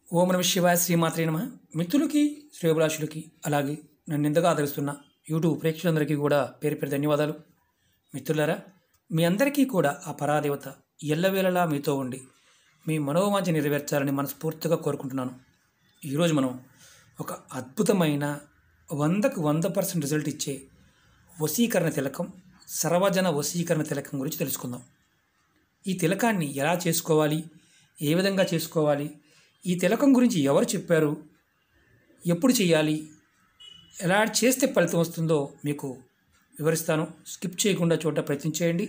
ఓం నమ శివాయ శ్రీమాత్రే నమ. మిత్రులకి శ్రేయోభిలాషులకి అలాగే నన్ను ఎంతగా ఆదరిస్తున్న యూట్యూబ్ ప్రేక్షకులందరికీ కూడా పేరు పేరు ధన్యవాదాలు. మిత్రులారా, మీ అందరికీ కూడా ఆ పరాదేవత ఎల్లవేళలా మీతో ఉండి మీ మనోవాంఛ నెరవేర్చాలని మనస్ఫూర్తిగా కోరుకుంటున్నాను. ఈరోజు మనం ఒక అద్భుతమైన 100కు 100% రిజల్ట్ ఇచ్చే వశీకరణ తిలకం, సర్వజన వశీకరణ తిలకం గురించి తెలుసుకుందాం. ఈ తిలకాన్ని ఎలా చేసుకోవాలి, ఏ విధంగా చేసుకోవాలి, ఈ తిలకం గురించి ఎవరు చెప్పారు, ఎప్పుడు చేయాలి, ఎలా చేస్తే ఫలితం వస్తుందో మీకు వివరిస్తాను. స్కిప్ చేయకుండా చూడ ప్రయత్నం చేయండి.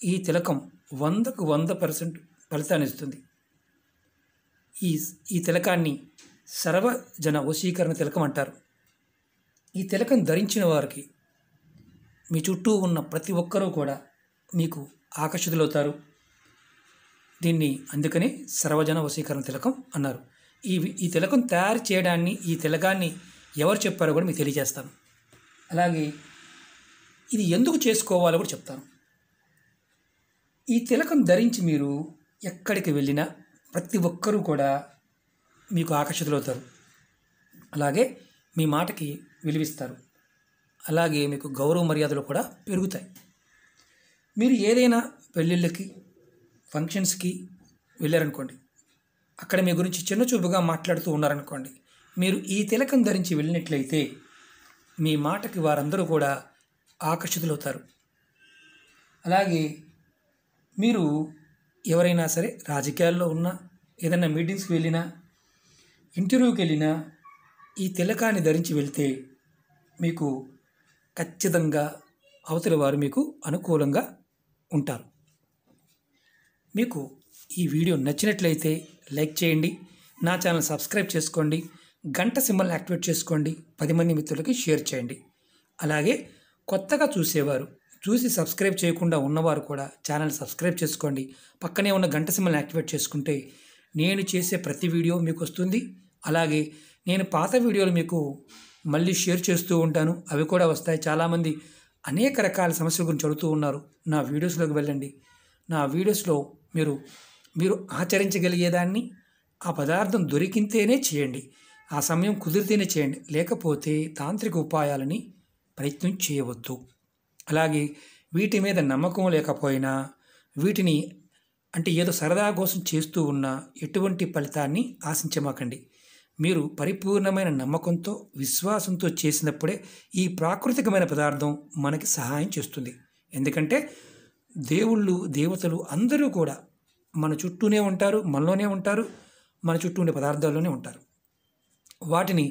ఈ తిలకం 100కు 100% ఫలితాన్ని ఇస్తుంది. ఈ తిలకాన్ని సర్వజన వశీకరణ తిలకం అంటారు. ఈ తిలకం ధరించిన వారికి మీ చుట్టూ ఉన్న ప్రతి ఒక్కరూ కూడా మీకు ఆకర్షితులవుతారు. దీన్ని అందుకనే సర్వజన వశీకరణ తిలకం అన్నారు. ఈ తిలకం తయారు చేయడాన్ని, ఈ తిలకాన్ని ఎవరు చెప్పారో కూడా మీకు తెలియజేస్తాను. అలాగే ఇది ఎందుకు చేసుకోవాలో కూడా చెప్తాను. ఈ తిలకం ధరించి మీరు ఎక్కడికి వెళ్ళినా ప్రతి ఒక్కరూ కూడా మీకు ఆకర్షితులవుతారు. అలాగే మీ మాటకి విలువిస్తారు. అలాగే మీకు గౌరవ మర్యాదలు కూడా పెరుగుతాయి. మీరు ఏదైనా పెళ్ళిళ్ళకి, ఫంక్షన్స్కి వెళ్ళారనుకోండి, అక్కడ మీ గురించి చిన్న చూపుగా మాట్లాడుతూ ఉన్నారనుకోండి, మీరు ఈ తిలకం ధరించి వెళ్ళినట్లయితే మీ మాటకి వారందరూ కూడా ఆకర్షితులవుతారు. అలాగే మీరు ఎవరైనా సరే రాజకీయాల్లో ఉన్నా, ఏదైనా మీటింగ్స్కి వెళ్ళినా, ఇంటర్వ్యూకి వెళ్ళినా ఈ తిలకాన్ని ధరించి వెళ్తే మీకు ఖచ్చితంగా అవతలి వారు మీకు అనుకూలంగా ఉంటారు. మీకు ఈ వీడియో నచ్చినట్లయితే లైక్ చేయండి, నా ఛానల్ సబ్స్క్రైబ్ చేసుకోండి, గంట సింబల్ని యాక్టివేట్ చేసుకోండి, 10 మంది మిత్రులకి షేర్ చేయండి. అలాగే కొత్తగా చూసేవారు, చూసి సబ్స్క్రైబ్ చేయకుండా ఉన్నవారు కూడా ఛానల్ సబ్స్క్రైబ్ చేసుకోండి. పక్కనే ఉన్న గంట సింబల్ని యాక్టివేట్ చేసుకుంటే నేను చేసే ప్రతి వీడియో మీకు వస్తుంది. అలాగే నేను పాత వీడియోలు మీకు మళ్ళీ షేర్ చేస్తూ ఉంటాను, అవి కూడా వస్తాయి. చాలామంది అనేక రకాల సమస్యల గురించి అడుగుతూ ఉన్నారు. నా వీడియోస్లోకి వెళ్ళండి. నా వీడియోస్లో మీరు ఆచరించగలిగేదాన్ని, ఆ పదార్థం దొరికితేనే చేయండి, ఆ సమయం కుదిరితేనే చేయండి, లేకపోతే తాంత్రిక ఉపాయాలని ప్రయత్నం చేయవద్దు. అలాగే వీటి మీద నమ్మకం లేకపోయినా, వీటిని అంటే ఏదో సరదా కోసం చేస్తూ ఉన్నా ఎటువంటి ఫలితాన్ని ఆశించమాకండి. మీరు పరిపూర్ణమైన నమ్మకంతో, విశ్వాసంతో చేసినప్పుడే ఈ ప్రాకృతికమైన పదార్థం మనకి సహాయం చేస్తుంది. ఎందుకంటే దేవుళ్ళు, దేవతలు అందరూ కూడా మన చుట్టూనే ఉంటారు, మనలోనే ఉంటారు, మన చుట్టూ ఉండే పదార్థాల్లోనే ఉంటారు. వాటిని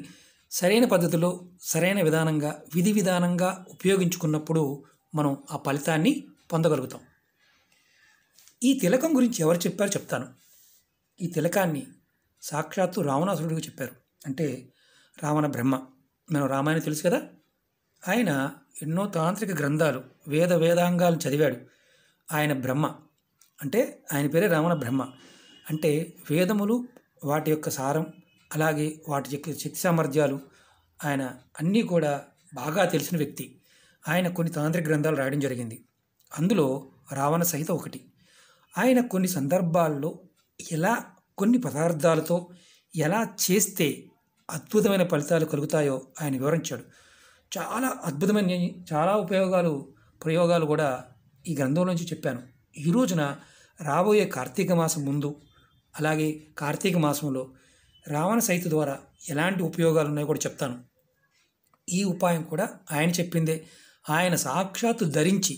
సరైన పద్ధతిలో, సరైన విధానంగా, విధి విధానంగా ఉపయోగించుకున్నప్పుడు మనం ఆ ఫలితాన్ని పొందగలుగుతాం. ఈ తిలకం గురించి ఎవరు చెప్పారో చెప్తాను. ఈ తిలకాన్ని సాక్షాత్తు రావణాసురుడికి చెప్పారు. అంటే రావణ బ్రహ్మ. మనం రామాయణం తెలుసు కదా, ఆయన ఎన్నో తాంత్రిక గ్రంథాలు, వేదాంగాలను చదివాడు. ఆయన బ్రహ్మ, అంటే ఆయన పేరే రావణ బ్రహ్మ. అంటే వేదములు, వాటి యొక్క సారం, అలాగే వాటి యొక్క శక్తి సామర్థ్యాలు, ఆయన అన్నీ కూడా బాగా తెలిసిన వ్యక్తి. ఆయన కొన్ని తాంత్రిక గ్రంథాలు రాయడం జరిగింది. అందులో రావణ సహిత ఒకటి. ఆయన కొన్ని సందర్భాల్లో ఎలా, కొన్ని పదార్థాలతో ఎలా చేస్తే అద్భుతమైన ఫలితాలు కలుగుతాయో ఆయన వివరించాడు. చాలా అద్భుతమైన, చాలా ప్రయోగాలు కూడా ఈ గ్రంథంలోంచి చెప్పాను. ఈ రోజున రాబోయే కార్తీక మాసం ముందు, అలాగే కార్తీక మాసంలో రావణ సహిత ద్వారా ఎలాంటి ఉపయోగాలు ఉన్నాయో కూడా చెప్తాను. ఈ ఉపాయం కూడా ఆయన చెప్పిందే. ఆయన సాక్షాత్తు ధరించి,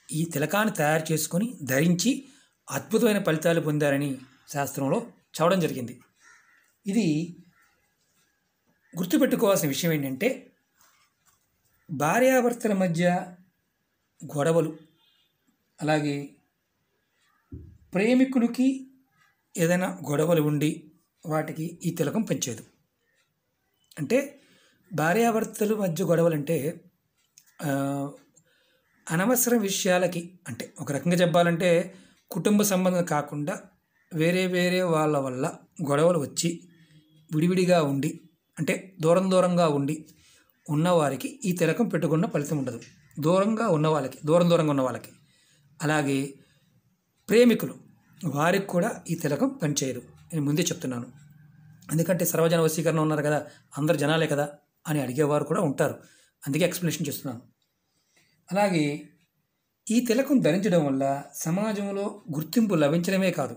ఈ తిలకాన్ని తయారు చేసుకొని ధరించి అద్భుతమైన ఫలితాలు పొందారని శాస్త్రంలో చదవడం జరిగింది. ఇది గుర్తుపెట్టుకోవాల్సిన విషయం ఏంటంటే, భార్యాభర్తల మధ్య గొడవలు, అలాగే ప్రేమికులకి ఏదైనా గొడవలు ఉండి వాటికి ఈ తిలకం పెంచేది. అంటే భార్యాభర్తల మధ్య గొడవలు అంటే అనవసర విషయాలకి, అంటే ఒక రకంగా చెప్పాలంటే కుటుంబ సంబంధం కాకుండా వేరే వాళ్ళ వల్ల గొడవలు వచ్చి విడివిడిగా ఉండి, అంటే దూరంగా ఉండి ఉన్నవారికి ఈ తిలకం పెట్టుకున్న ఫలితం ఉండదు. దూరంగా ఉన్న వాళ్ళకి, అలాగే ప్రేమికులు, వారికి కూడా ఈ తిలకం పనిచేయదు. నేను ముందే చెప్తున్నాను. ఎందుకంటే సర్వజన వశీకరణ ఉన్నారు కదా, అందరు జనాలే కదా అని అడిగేవారు కూడా ఉంటారు. అందుకే ఎక్స్ప్లెనేషన్ చేస్తున్నాను. అలాగే ఈ తిలకం ధరించడం వల్ల సమాజంలో గుర్తింపు లభించడమే కాదు,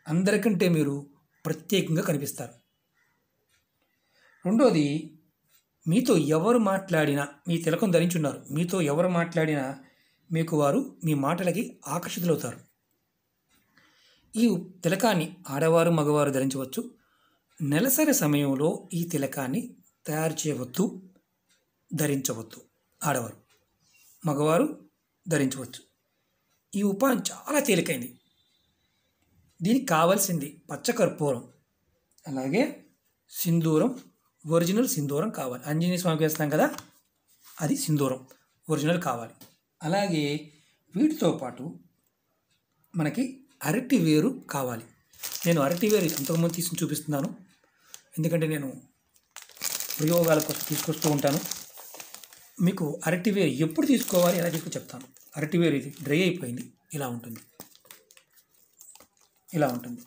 అందరికంటే మీరు ప్రత్యేకంగా కనిపిస్తారు. రెండోది, మీతో ఎవరు మాట్లాడినా, మీ తిలకం ధరించున్నారు, మీతో ఎవరు మాట్లాడినా మీకు వారు మీ మాటలకి ఆకర్షితులవుతారు. ఈ తిలకాన్ని ఆడవారు మగవారు ధరించవచ్చు. నెలసరి సమయంలో ఈ తిలకాన్ని తయారు చేయవద్దు, ధరించవద్దు. ఆడవారు మగవారు ధరించవచ్చు. ఈ ఉపాయం చాలా తేలికైంది. దీనికి కావాల్సింది పచ్చకర్పూరం, అలాగే సింధూరం, ఒరిజినల్ సింధూరం కావాలి. ఆంజనేయ స్వామికి వేస్తాం కదా, అది సింధూరం ఒరిజినల్ కావాలి. అలాగే వీటితో పాటు మనకి అరటి వేరు కావాలి. నేను అరటి వేరు అంతకుముందు తీసుకుని చూపిస్తున్నాను, ఎందుకంటే నేను ప్రయోగాల కోసం తీసుకొస్తూ ఉంటాను. మీకు అరటి వేరు ఎప్పుడు తీసుకోవాలి, ఎలా తీసుకు చెప్తాను. అరటి వేరు ఇది డ్రై అయిపోయింది, ఇలా ఉంటుంది, ఇలా ఉంటుంది.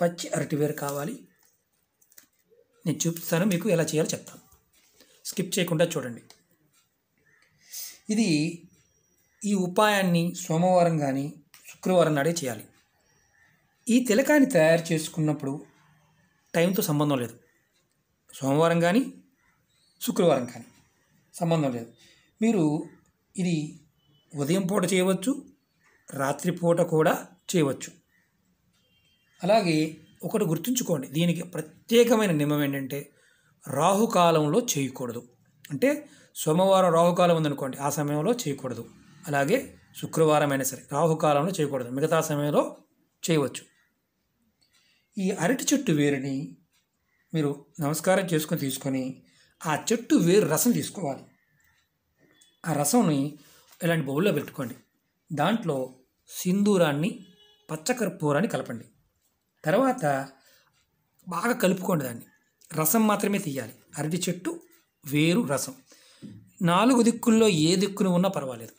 పచ్చి అరటి వేరు కావాలి. నేను చూపిస్తాను, మీకు ఎలా చేయాలో చెప్తాను. స్కిప్ చేయకుండా చూడండి. ఇది ఈ ఉపాయాన్ని సోమవారం కానీ శుక్రవారం నాడే చేయాలి. ఈ తిలకాన్ని తయారు చేసుకున్నప్పుడు టైంతో సంబంధం లేదు. సోమవారం కానీ శుక్రవారం కానీ సంబంధం లేదు. మీరు ఇది ఉదయం పూట చేయవచ్చు, రాత్రిపూట కూడా చేయవచ్చు. అలాగే ఒకటి గుర్తుంచుకోండి, దీనికి ప్రత్యేకమైన నియమం ఏంటంటే రాహుకాలంలో చేయకూడదు. అంటే సోమవారం రాహుకాలం ఉందనుకోండి, ఆ సమయంలో చేయకూడదు. అలాగే శుక్రవారం అయినా సరే రాహుకాలంలో చేయకూడదు, మిగతా సమయంలో చేయవచ్చు. ఈ అరటి చెట్టు వేరుని మీరు నమస్కారం చేసుకొని తీసుకొని ఆ చెట్టు వేరు రసం తీసుకోవాలి. ఆ రసంని ఇలాంటి బౌల్లో పెట్టుకోండి. దాంట్లో సింధూరాన్ని, పచ్చకర్పూరాన్ని కలపండి. తర్వాత బాగా కలుపుకోండి. దాన్ని రసం మాత్రమే తీయాలి. అరటి చెట్టు వేరు రసం 4 దిక్కుల్లో ఏ దిక్కును ఉన్నా పర్వాలేదు,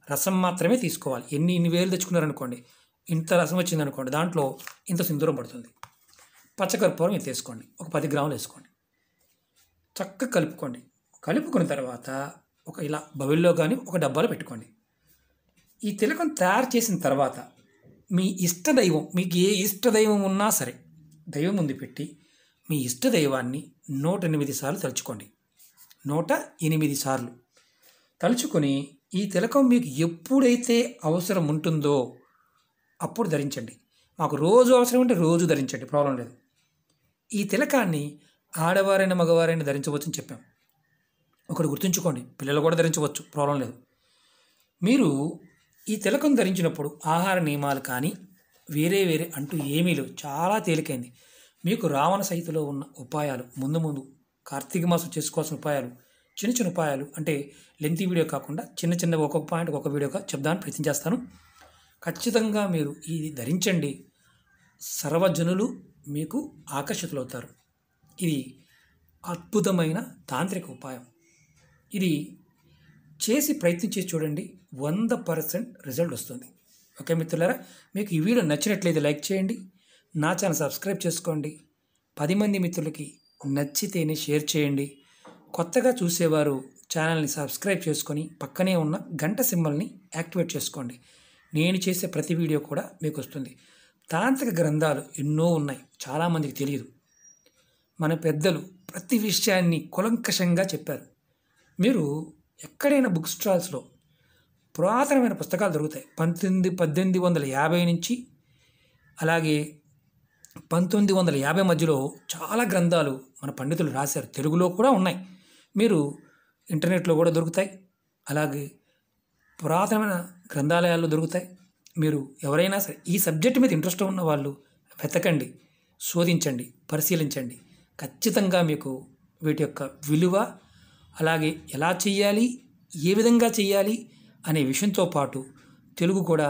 రసం మాత్రమే తీసుకోవాలి. ఇన్ని వేలు తెచ్చుకున్నారనుకోండి, ఇంత రసం వచ్చిందనుకోండి, దాంట్లో ఇంత సింధూరం పడుతుంది. పచ్చకర్పూరం ఇది తీసుకోండి, ఒక 10 గ్రాములు వేసుకోండి. చక్కగా కలుపుకోండి. కలుపుకున్న తర్వాత ఒక ఇలా బౌల్లో కానీ ఒక డబ్బాలో పెట్టుకోండి. ఈ తిలకం తయారు చేసిన తర్వాత మీ ఇష్టదైవం, మీకు ఏ ఇష్టదైవం ఉన్నా సరే దైవం ముందు పెట్టి మీ ఇష్టదైవాన్ని 108 సార్లు తలుచుకోండి. 108 సార్లు తలుచుకొని ఈ తిలకం మీకు ఎప్పుడైతే అవసరం ఉంటుందో అప్పుడు ధరించండి. మాకు రోజు అవసరం ఉంటే రోజు ధరించండి, ప్రాబ్లం లేదు. ఈ తిలకాన్ని ఆడవారైనా మగవారైనా ధరించవచ్చు అని చెప్పాం. ఒకటి గుర్తుంచుకోండి, పిల్లలు కూడా ధరించవచ్చు, ప్రాబ్లం లేదు. మీరు ఈ తిలకం ధరించినప్పుడు ఆహార నియమాలు కానీ వేరే అంటూ ఏమీ లేవు, చాలా తేలికైంది. మీకు రావణ సహితలో ఉన్న ఉపాయాలు, ముందు కార్తీక మాసం చేసుకోవాల్సిన ఉపాయాలు, చిన్న ఉపాయాలు, అంటే లెంతీ వీడియో కాకుండా చిన్న ఒక్కొక్క పాయింట్ ఒక్కొక్క వీడియోగా చెప్దామని ప్రయత్నం చేస్తాను. ఖచ్చితంగా మీరు ఇది ధరించండి, సర్వజనులు మీకు ఆకర్షితులవుతారు. ఇది అద్భుతమైన తాంత్రిక ఉపాయం. ఇది చేసి ప్రయత్నం చేసి చూడండి, 100% రిజల్ట్ వస్తుంది. ఓకే మిత్రులారా, మీకు ఈ వీడియో నచ్చినట్లయితే లైక్ చేయండి, నా ఛానల్ సబ్స్క్రైబ్ చేసుకోండి, 10 మంది మిత్రులకి నచ్చితేనే షేర్ చేయండి. కొత్తగా చూసేవారు ఛానల్ని సబ్స్క్రైబ్ చేసుకొని పక్కనే ఉన్న గంట సింబల్ని యాక్టివేట్ చేసుకోండి. నేను చేసే ప్రతి వీడియో కూడా మీకు వస్తుంది. తాంత్రిక గ్రంథాలు ఎన్నో ఉన్నాయి, చాలామందికి తెలియదు. మన పెద్దలు ప్రతి విషయాన్ని కులంకషంగా చెప్పారు. మీరు ఎక్కడైనా బుక్ స్టాల్స్లో పురాతనమైన పుస్తకాలు దొరుకుతాయి. 1850 నుంచి అలాగే 1950 మధ్యలో చాలా గ్రంథాలు మన పండితులు రాశారు, తెలుగులో కూడా ఉన్నాయి. మీరు ఇంటర్నెట్లో కూడా దొరుకుతాయి, అలాగే పురాతనమైన గ్రంథాలయాల్లో దొరుకుతాయి. మీరు ఎవరైనా సరే ఈ సబ్జెక్ట్ మీద ఇంట్రెస్ట్ ఉన్న వాళ్ళు వెతకండి, శోధించండి, పరిశీలించండి. ఖచ్చితంగా మీకు వీటి యొక్క విలువ, అలాగే ఎలా చేయాలి, ఏ విధంగా చేయాలి అనే విషయంతో పాటు తెలుగు కూడా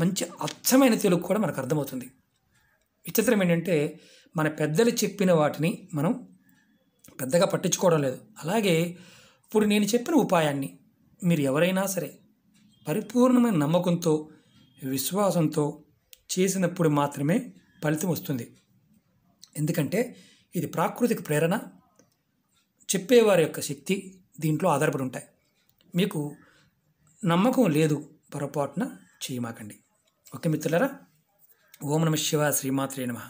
మంచి అచ్చమైన తెలుగు కూడా మనకు అర్థమవుతుంది. విచిత్రం ఏంటంటే మన పెద్దలు చెప్పిన వాటిని మనం పెద్దగా పట్టించుకోవడం లేదు. అలాగే ఇప్పుడు నేను చెప్పిన ఉపాయాన్ని మీరు ఎవరైనా సరే పరిపూర్ణమైన నమ్మకంతో, విశ్వాసంతో చేసినప్పుడు మాత్రమే ఫలితం వస్తుంది. ఎందుకంటే ఇది ప్రాకృతిక ప్రేరణ, చెప్పేవారి యొక్క శక్తి దీంట్లో ఆధారపడి ఉంటాయి. మీకు నమ్మకం లేదు, పొరపాటున చేయమాకండి. ఓకే మిత్రులారా, ఓం నమః శివాయ, శ్రీమాత్రే నమః.